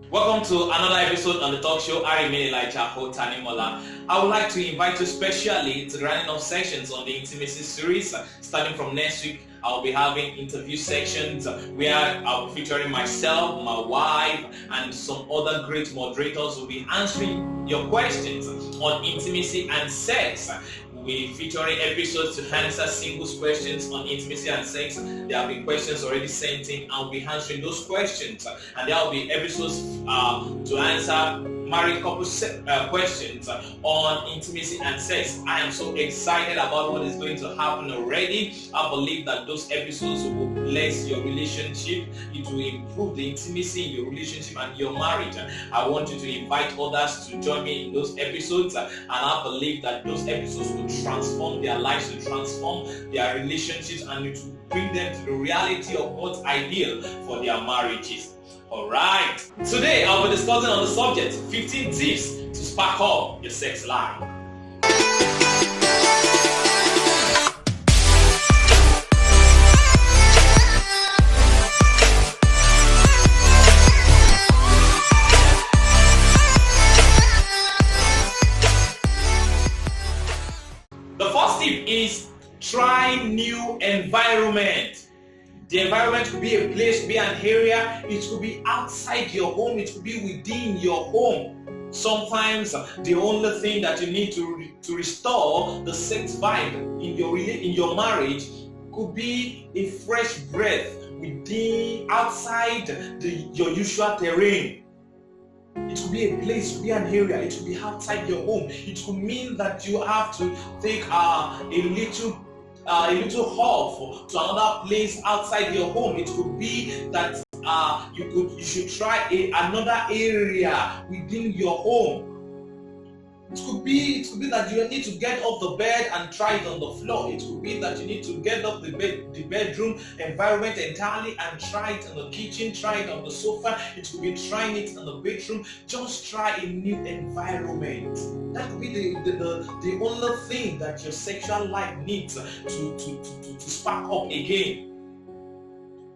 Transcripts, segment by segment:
Welcome to another episode on the talk show. I remain Elijah Tanimola. I would like to invite you specially to the running of sections on the intimacy series. Starting from next week, I'll be having interview sections where I'll be featuring myself, my wife, and some other great moderators who will be answering your questions on intimacy and sex. We'll be featuring episodes to answer singles questions on intimacy and sex. There have been questions already sent in, and I'll be answering those questions. And there will be episodes to answer married couple questions on intimacy and sex. I am so excited about what is going to happen already. I believe that those episodes will bless your relationship. It will improve the intimacy in your relationship and your marriage. I want you to invite others to join me in those episodes, and I believe that those episodes will transform their lives, will transform their relationships, and it will bring them to the reality of what's ideal for their marriages. Alright, today I'll be discussing on the subject 15 tips to spark up your sex life. The first tip is try new environment. The environment could be a place, could be an area, it could be outside your home, it could be within your home. Sometimes the only thing that you need to restore the sex vibe in your marriage could be a fresh breath outside your usual terrain. It could be a place, it could be an area, it could be outside your home. It could mean that you have to take a little hop to another place outside your home. It could be that you should try another area within your home. It could be that you need to get off the bed and try it on the floor. It could be that you need to get off the bedroom environment entirely and try it in the kitchen, try it on the sofa. It could be trying it in the bedroom. Just try a new environment. That could be the only thing that your sexual life needs to spark up again.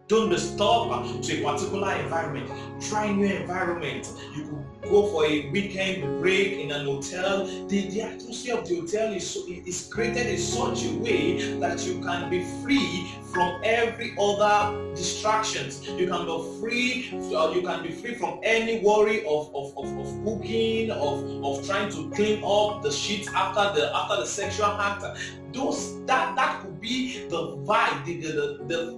Don't be stuck to a particular environment. Try a new environment. You could go for a weekend break in an hotel. The atmosphere of the hotel is created in such a way that you can be free from every other distractions. You can be free from any worry of cooking, of trying to clean up the sheets after the sexual act. That could be the vibe,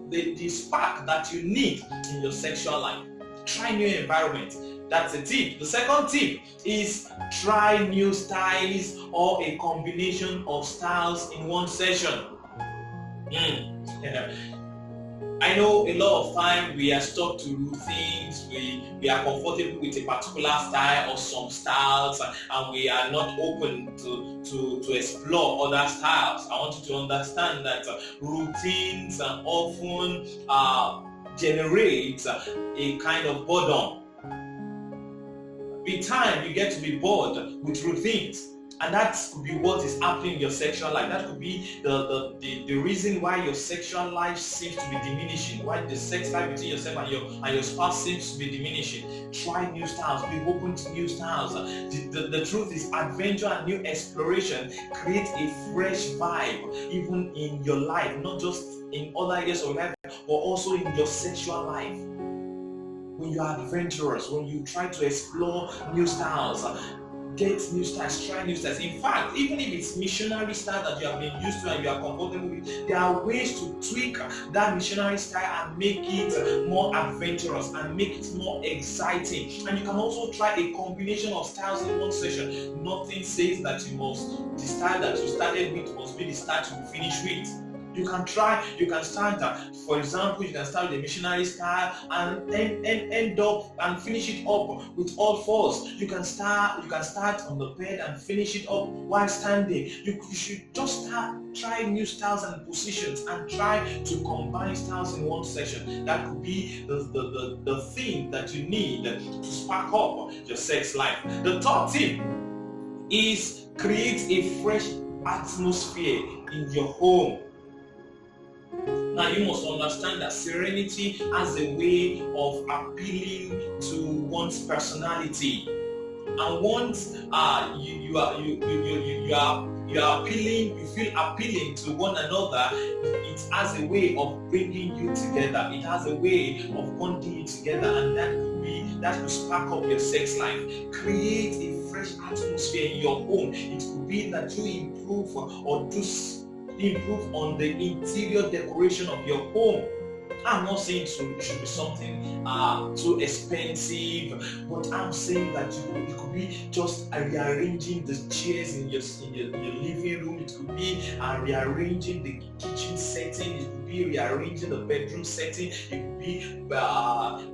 the spark that you need in your sexual life. Try new environment. That's a tip. The second tip is try new styles or a combination of styles in one session. I know a lot of time we are stuck to routines, we are comfortable with a particular style or some styles, and we are not open to explore other styles. I want you to understand that routines often generate a kind of boredom. With time, you get to be bored with routines. And that could be what is happening in your sexual life. That could be the reason why your sexual life seems to be diminishing, why the sex life between yourself and your spouse seems to be diminishing. Try new styles, be open to new styles. The truth is, adventure and new exploration create a fresh vibe even in your life, not just in other areas of life, but also in your sexual life. When you are adventurous, when you try to explore new styles, get new styles, try new styles. In fact, even if it's missionary style that you have been used to and you are comfortable with, there are ways to tweak that missionary style and make it more adventurous and make it more exciting. And you can also try a combination of styles in one session. Nothing says that the style that you started with must be the style you will finish with. You can start, for example, you can start with a missionary style and then end up and finish it up with all fours. You can start on the bed and finish it up while standing. You should just try new styles and positions and try to combine styles in one session. That could be the thing that you need to spark up your sex life. The third tip is create a fresh atmosphere in your home. Now you must understand that serenity has a way of appealing to one's personality. And once you are appealing, you feel appealing to one another, it has a way of bringing you together. It has a way of bonding you together, and that could spark up your sex life. Create a fresh atmosphere in your home. It could be that you improve on the interior decoration of your home. I'm not saying it should be something too expensive, but I'm saying that it could be just rearranging the chairs in your living room. It could be rearranging the kitchen setting. It could be rearranging the bedroom setting. It could be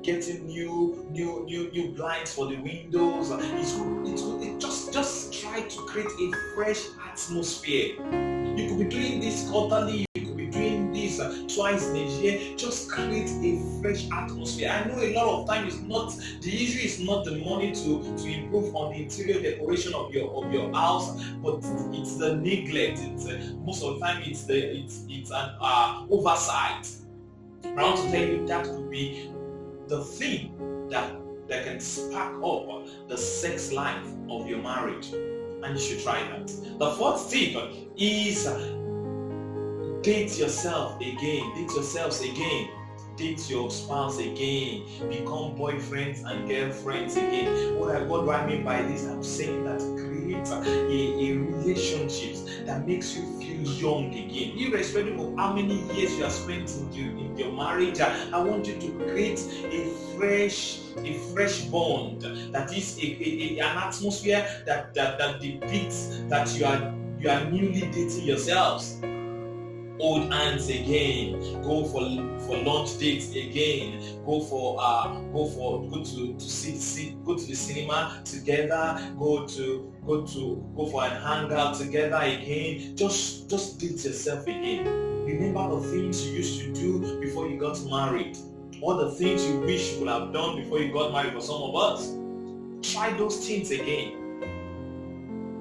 getting new blinds for the windows. It just try to create a fresh atmosphere. You could be doing this quarterly. Twice in a year. Just create a fresh atmosphere. I know a lot of times the issue is not the money to improve on the interior decoration of your house, but it's the neglect. Most of the time it's an oversight. I want to tell you that could be the thing that can spark up the sex life of your marriage, and you should try that. The fourth tip is date yourself again. Date yourselves again. Date your spouse again. Become boyfriends and girlfriends again. What do I mean by this? I'm saying that create a relationship that makes you feel young again. Irrespective of how many years you have spent in your marriage, I want you to create a fresh bond. That is an atmosphere that depicts that you are newly dating yourselves. Old hands again. Go for lunch dates again. Go to the cinema together. Go for an hangout together again. Just date yourself again. Remember the things you used to do before you got married. All the things you wish you would have done before you got married. For some of us, try those things again.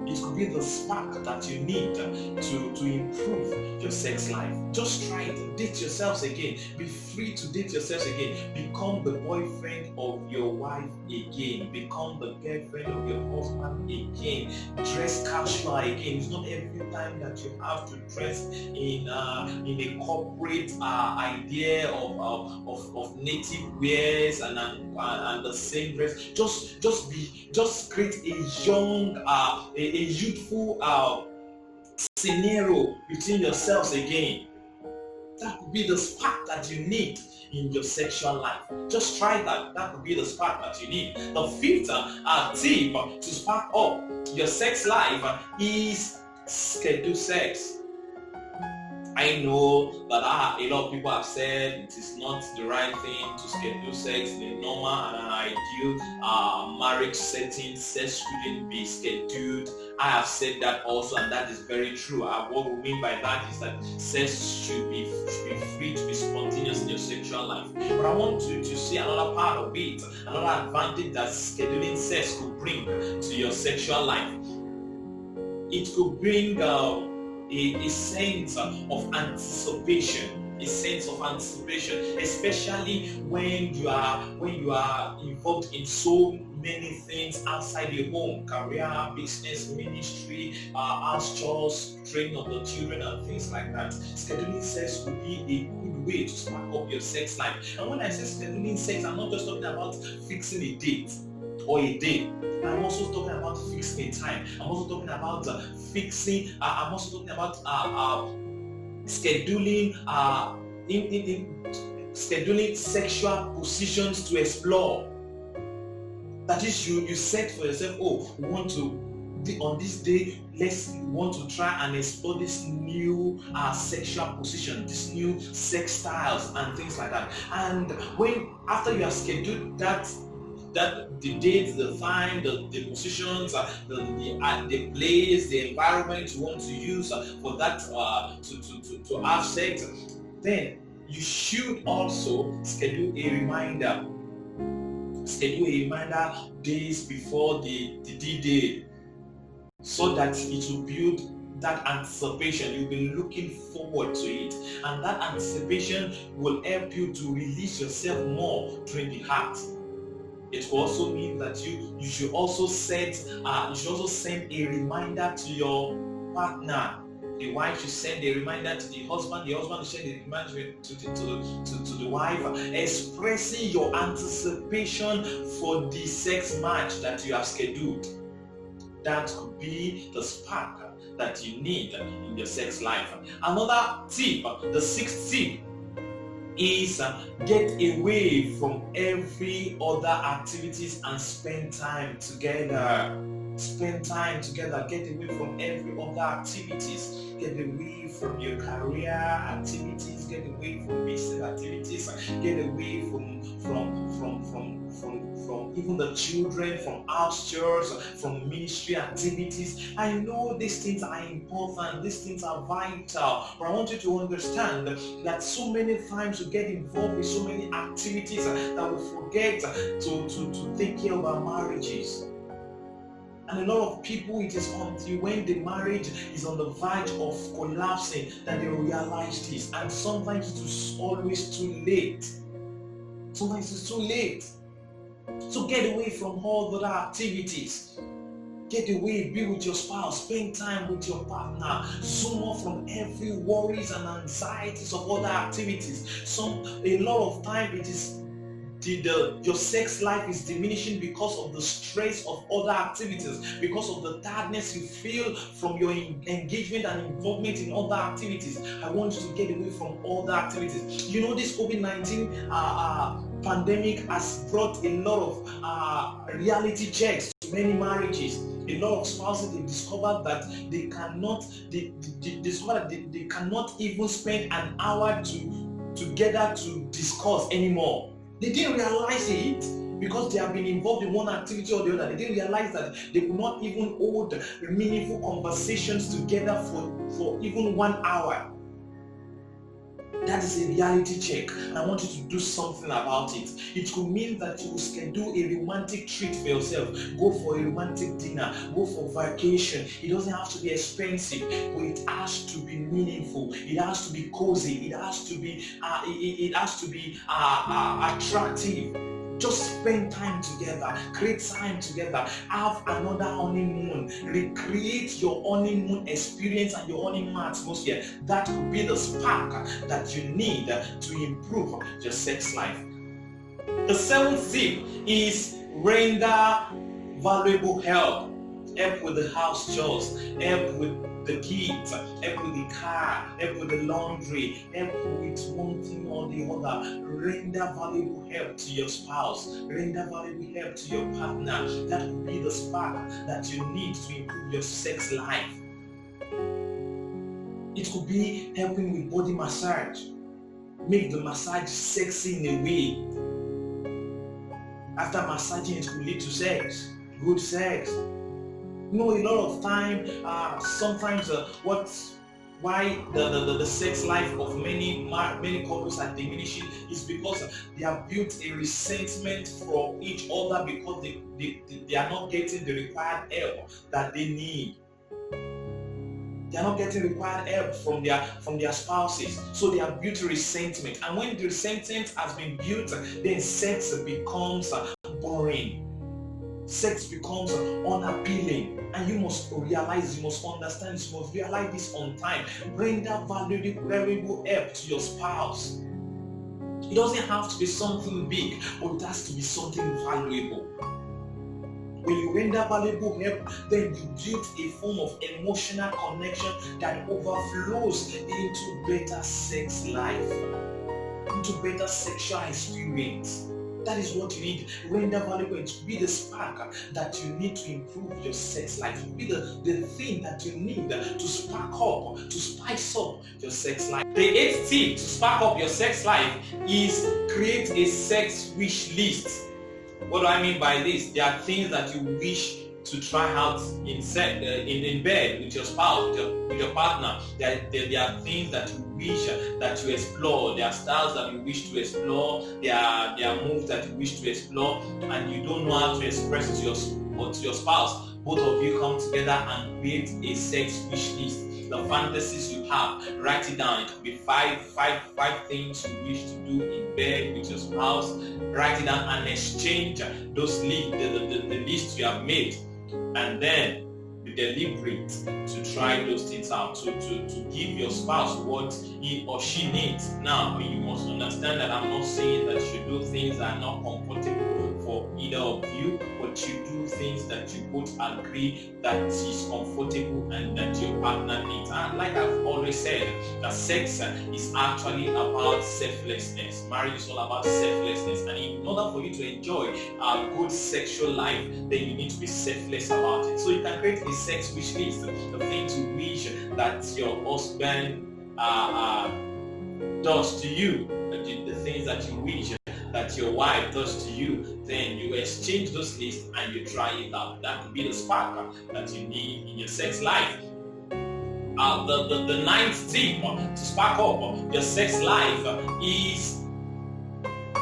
It could be the spark that you need to improve your sex life. Just try it. Date yourselves again. Be free to date yourselves again. Become the boyfriend of your wife again. Become the girlfriend of your husband again. Dress casual again. It's not every time that you have to dress in a corporate idea of native wears and the same dress. Just create a young a youthful scenario between yourselves again. That could be the spark that you need in your sexual life. Just try that. That could be the spark that you need. The fifth tip to spark up your sex life is schedule sex. I know that a lot of people have said it is not the right thing to schedule sex in a normal and an ideal marriage setting. Sex shouldn't be scheduled. I have said that also, and that is very true. What we mean by that is that sex should be free to be spontaneous in your sexual life. But I want to see another part of it, another advantage that scheduling sex could bring to your sexual life. It could bring a sense of anticipation, especially when you are involved in so many things outside your home: career, business, ministry, house chores, training of the children, and things like that. Scheduling sex would be a good way to spark up your sex life. And when I say scheduling sex, I'm not just talking about fixing a date or a day. I'm also talking about fixing a time. I'm also talking about scheduling sexual positions to explore. That is, you set for yourself, we want to, on this day, we want to try and explore this new sexual position, this new sex styles and things like that. And after you have scheduled that the date, the time, the positions, the place, the environment you want to use for that to have sex, then you should also schedule a reminder days before the D-Day, so that it will build that anticipation. You've been looking forward to it, and that anticipation will help you to release yourself more during the heart. It will also mean that you should also send a reminder to your partner. The wife should send a reminder to the husband should send a reminder to the wife, expressing your anticipation for the sex match that you have scheduled. That could be the spark that you need in your sex life. Another tip, the sixth tip, is get away from every other activities and spend time together. Spend time together. Get away from every other activities. Get away from your career activities. Get away from business activities. Get away from even the children, from house chores, from ministry activities. I know these things are important. These things are vital. But I want you to understand that so many times we get involved with so many activities that we forget to take care of our marriages. And a lot of people, it is until when the marriage is on the verge of collapsing that they realize this. And sometimes it is always too late. Sometimes it's too late. So get away from all other activities. Get away, be with your spouse, spend time with your partner, zoom off from every worries and anxieties of other activities. A lot of time it is your sex life is diminishing because of the stress of other activities, because of the tiredness you feel from your engagement and involvement in other activities. I want you to get away from other activities. You know, this COVID-19 pandemic has brought a lot of reality checks to many marriages. A lot of spouses, they discovered that they cannot even spend an hour together to discuss anymore. They didn't realize it because they have been involved in one activity or the other. They didn't realize that they could not even hold meaningful conversations together for even 1 hour. That is a reality check. I want you to do something about it. It could mean that you will schedule a romantic treat for yourself. Go for a romantic dinner. Go for vacation. It doesn't have to be expensive, but it has to be meaningful. It has to be cozy. It has to be attractive. Just spend time together, create time together, have another honeymoon, recreate your honeymoon experience and your honeymoon atmosphere. That could be the spark that you need to improve your sex life. The seventh tip is render valuable help. Help with the house chores, help with the kids, help with the car, help with the laundry, help with one thing or the other. Render valuable help to your spouse, render valuable help to your partner. That will be the spark that you need to improve your sex life. It could be helping with body massage. Make the massage sexy in a way. After massaging, it could lead to sex, good sex. You know, a lot of time, sometimes why the sex life of many couples are diminishing is because they have built a resentment from each other because they are not getting the required help that they need. They are not getting required help from their spouses, so they have built a resentment. And when the resentment has been built, then sex becomes boring. Sex becomes unappealing, and you must realize, you must understand, you must realize this on time. Render valuable help to your spouse. It doesn't have to be something big, but it has to be something valuable. When you render valuable help, then you build a form of emotional connection that overflows into better sex life, into better sexual experience. That is what you need. Render valuable to be the spark that you need to improve your sex life. To be the thing that you need to spark up, to spice up your sex life. The eighth tip to spark up your sex life is create a sex wish list. What do I mean by this? There are things that you wish to try out in bed with your spouse, with your partner. There are things that you wish that you explore. There are styles that you wish to explore. There are moves that you wish to explore, and you don't know how to express it to your spouse. both of you come together and create a sex wish list. The fantasies you have, write it down. It could be five things you wish to do in bed with your spouse. Write it down and exchange those the list you have made, and then be deliberate to try those things out, to give your spouse what he or she needs. Now, you must understand that I'm not saying that you do things that are not comfortable for either of you, but you do things that you both agree that is comfortable and that your partner needs. And like I've always said, that sex is actually about selflessness. Marriage is all about selflessness, and in order for you to enjoy a good sexual life, then you need to be selfless about it. So you can create a sex wish list, the things you wish that your husband does to you, the things that you wish that your wife does to you. Then you exchange those lists and you try it out. That could be the spark that you need in your sex life. The ninth tip to spark up your sex life is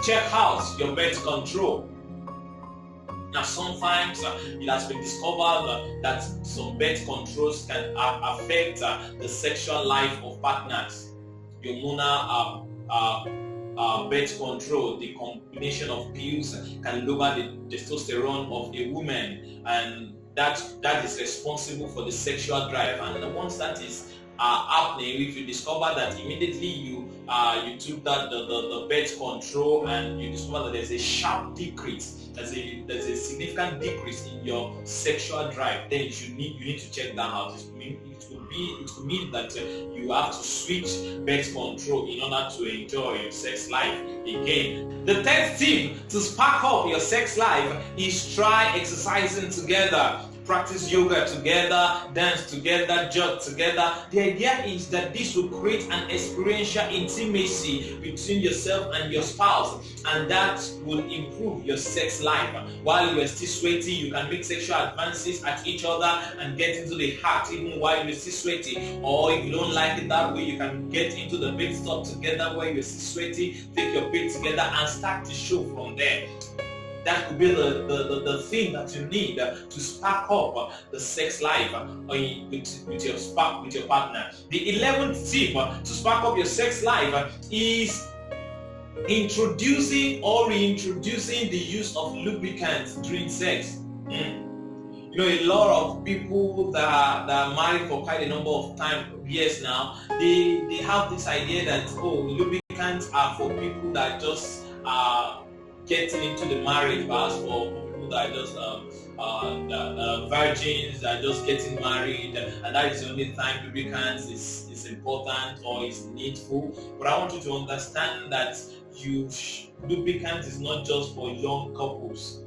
check out your birth control. Now, sometimes it has been discovered that some birth controls can affect the sexual life of partners. Your hormonal birth control, the combination of pills, can lower the testosterone of a woman, and that is responsible for the sexual drive. And once that is happening, if you discover that immediately you took that the birth control and you discover that there's a sharp decrease, there's a significant decrease in your sexual drive, then you need to check that out. It could mean that you have to switch birth control in order to enjoy your sex life again. The 10th tip to spark up your sex life is try exercising together. Practice yoga together, dance together, jog together. The idea is that this will create an experiential intimacy between yourself and your spouse, and that will improve your sex life. While you are still sweaty, you can make sexual advances at each other and get into the heart even while you're still sweaty. Or if you don't like it that way, you can get into the bed stop together while you're still sweaty, take your bed together and start the show from there. That could be the thing that you need to spark up the sex life with your partner. The 11th tip to spark up your sex life is introducing or reintroducing the use of lubricants during sex. You know, a lot of people that are married for quite a number of years now, they have this idea that lubricants are for people that just getting into the marriage, but as for people that are just virgins, that are just getting married, and that is the only time lubricants is important or is needful. But I want you to understand that lubricant is not just for young couples.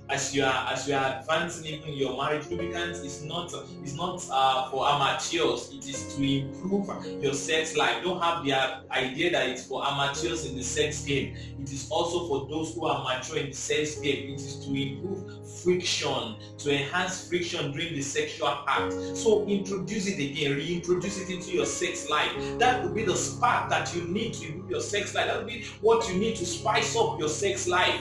As you are advancing even your marriage, lubricant is not for amateurs. It is to improve your sex life. Don't have the idea that it's for amateurs in the sex game. It is also for those who are mature in the sex game. It is to improve friction, to enhance friction during the sexual act. So introduce it again, reintroduce it into your sex life. That would be the spark that you need to improve your sex life. That would be what you need to spice up your sex life.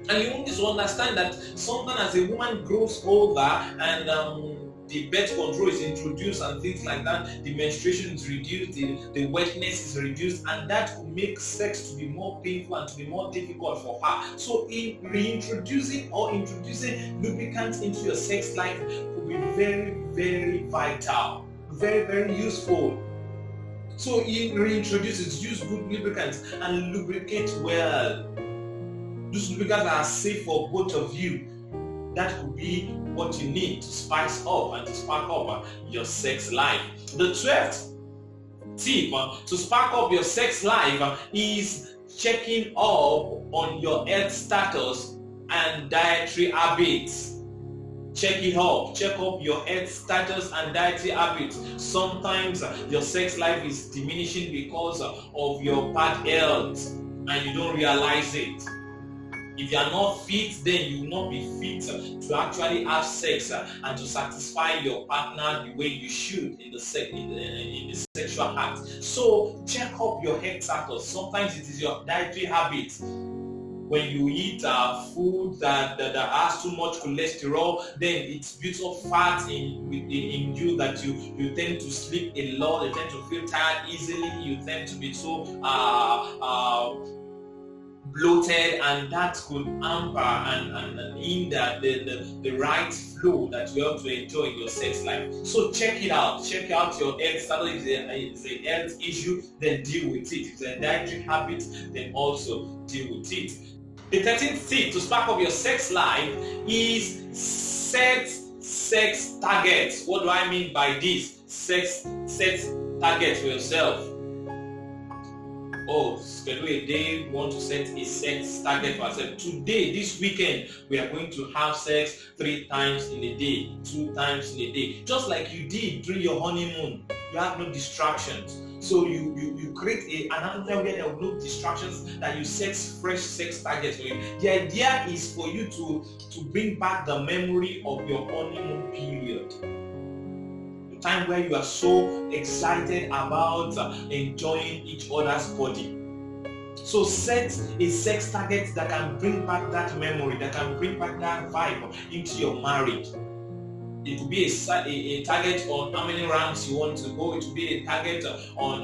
And you need to understand that sometimes as a woman grows older and the birth control is introduced and things like that, the menstruation is reduced, the wetness is reduced, and that will make sex to be more painful and to be more difficult for her. So in reintroducing or introducing lubricants into your sex life will be very, very vital, very, very useful. So in reintroduce, use good lubricants and lubricate well. Those lubricants are safe for both of you. That could be what you need to spice up and to spark up your sex life. The 12th tip to spark up your sex life is checking up on your health status and dietary habits. Check up your health status and dietary habits. Sometimes your sex life is diminishing because of your bad health and you don't realize it. If you are not fit, then you will not be fit to actually have sex and to satisfy your partner the way you should in the sexual act. So check up your health status. Sometimes it is your dietary habits. when you eat food that has too much cholesterol, then it builds up fat in you that you tend to sleep a lot, you tend to feel tired easily, you tend to be so bloated, and that could hamper and hinder the right flow that you have to enjoy in your sex life. So check it out. Check out your health status. If it's a health issue, then deal with it. If it's a dietary habit, then also deal with it. The 13th tip to spark up your sex life is set sex targets. What do I mean by this? Set targets for yourself. Oh, schedule a day, we want to set a sex target for ourselves. Today, this weekend, we are going to have sex 3 times in a day, 2 times in a day. Just like you did during your honeymoon. You have no distractions. So you create an atmosphere where there are no distractions, that you set fresh sex targets for you. The idea is for you to bring back the memory of your honeymoon period. Time where you are so excited about enjoying each other's body. So set a sex target that can bring back that memory, that can bring back that vibe into your marriage. It could be a target on how many rounds you want to go. It could be a target on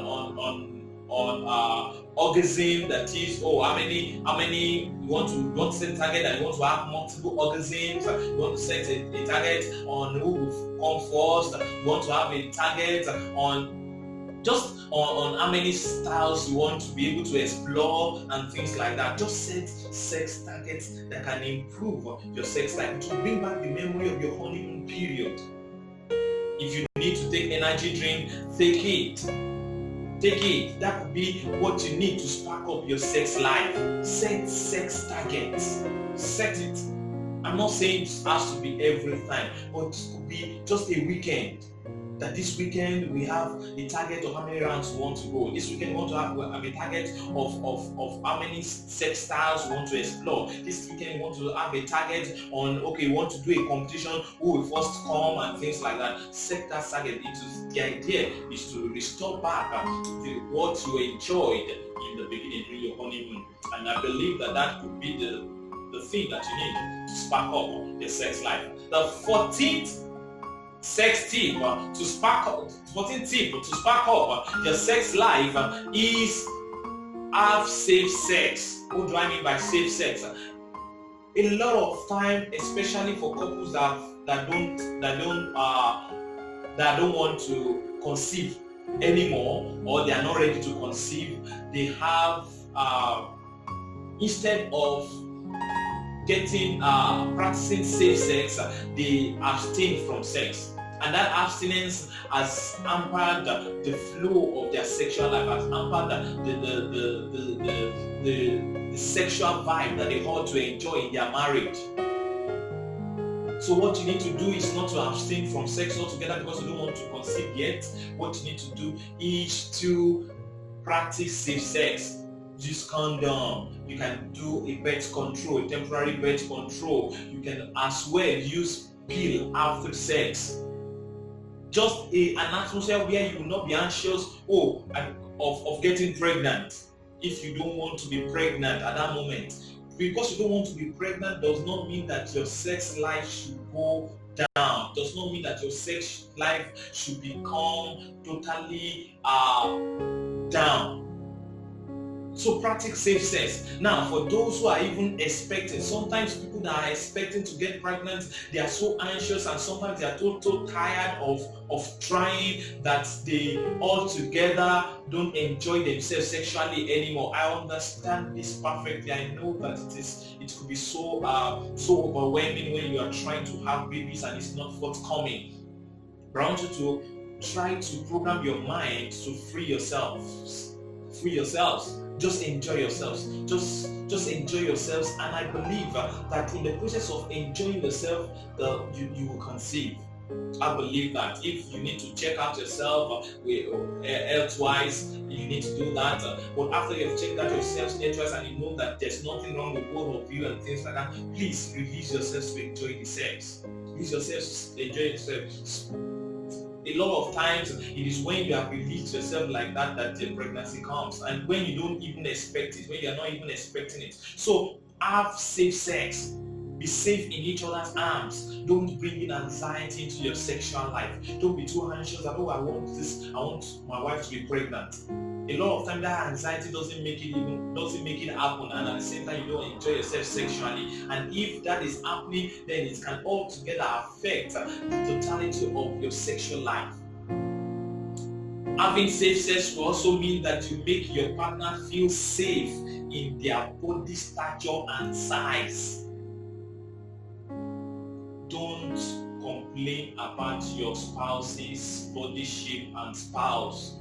orgasm, that is, how many you want to set a target that you want to have multiple orgasms. You want to set a target on who will come first. You want to have a target on how many styles you want to be able to explore and things like that. Just set sex targets that can improve your sex life, to bring back the memory of your honeymoon period. If you need to take energy drink, take it. That could be what you need to spark up your sex life. Set sex targets. Set it. I'm not saying it has to be every time, but it could be just a weekend. That this weekend we have a target of how many rounds we want to go. This weekend we want to have a target of how many sex styles we want to explore. This weekend we want to have a target on, we want to do a competition, who will first come and things like that. Set that target. The idea is to restore back what you enjoyed in the beginning during your honeymoon. And I believe that could be the thing that you need to spark up your sex life. The 14th tip to spark up your sex life is have safe sex. What do I mean by safe sex? A lot of time, especially for couples that don't want to conceive anymore, or they are not ready to conceive, they have instead of practicing safe sex, they abstain from sex. And that abstinence has hampered the flow of their sexual life, has hampered the sexual vibe that they ought to enjoy in their marriage. So what you need to do is not to abstain from sex altogether because you don't want to conceive yet. What you need to do is to practice safe sex. Use condom. You can do a birth control, a temporary birth control. You can as well use pill after sex. Just an atmosphere where you will not be anxious of getting pregnant if you don't want to be pregnant at that moment. Because you don't want to be pregnant does not mean that your sex life should go down. Does not mean that your sex life should become totally down. So practice safe sex. Now, for those who are even expecting, sometimes people that are expecting to get pregnant, they are so anxious, and sometimes they are so tired of trying that they altogether don't enjoy themselves sexually anymore. I understand this perfectly. I know that it could be so overwhelming when you are trying to have babies and it's not forthcoming. But I want you to try to program your mind to free yourselves. Free yourselves. Just enjoy yourselves. Just enjoy yourselves, and I believe that in the process of enjoying yourself, you will conceive. I believe that if you need to check out yourself health-wise, you need to do that. But after you've checked out yourself health-wise and you know that there's nothing wrong with both of you and things like that, please release yourselves to enjoy the sex. Release yourselves to enjoy yourself. A lot of times, it is when you have released yourself like that the pregnancy comes, and when you don't even expect it, when you are not even expecting it. So Have safe sex. Be safe in each other's arms. Don't bring in anxiety into your sexual life. Don't be too anxious that, I want this, I want my wife to be pregnant. A lot of time that anxiety doesn't make it happen, and at the same time you don't enjoy yourself sexually. And if that is happening, then it can altogether affect the totality of your sexual life. Having safe sex will also mean that you make your partner feel safe in their body stature and size. Don't complain about your spouse's body shape and spouse.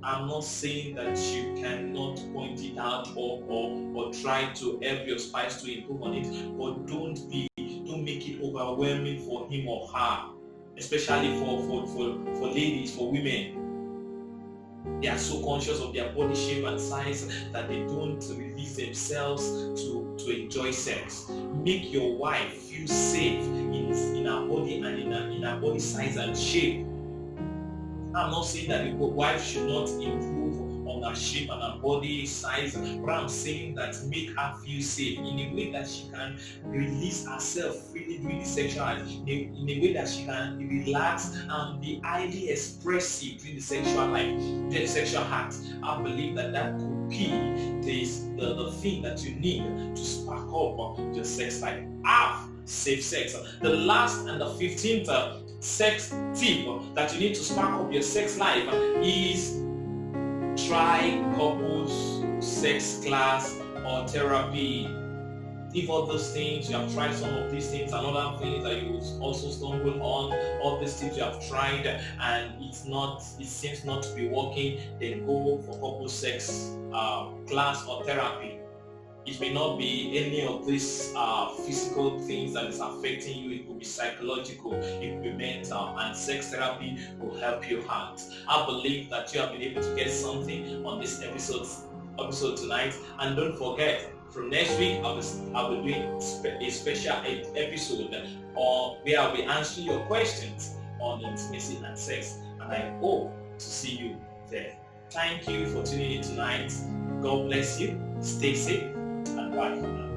I'm not saying that you cannot point it out or try to help your spouse to improve on it, but don't make it overwhelming for him or her, especially for ladies, for women. They are so conscious of their body shape and size that they don't release themselves to enjoy sex. Make your wife feel safe in her body and in her body size and shape. I'm not saying that the wife should not improve on her shape and her body size, but I'm saying that make her feel safe in a way that she can release herself freely during the sexual act, in a way that she can relax and be highly expressive during the sexual life, during the sexual act. I believe that could be the thing that you need to spark up your sex life. Have safe sex. The last and the 15th sex tip that you need to spark up your sex life is try couples sex class or therapy. If all those things, you have tried some of these things and other things that you also stumble on, all these things you have tried and it seems not to be working, then go for couples sex class or therapy. It may not be any of these physical things that is affecting you. It could be psychological, it could be mental, and sex therapy will help you out. I believe that you have been able to get something on this episode tonight. And don't forget, from next week, I will be doing a special episode where I'll be answering your questions on intimacy and sex. And I hope to see you there. Thank you for tuning in tonight. God bless you. Stay safe. And bye for now.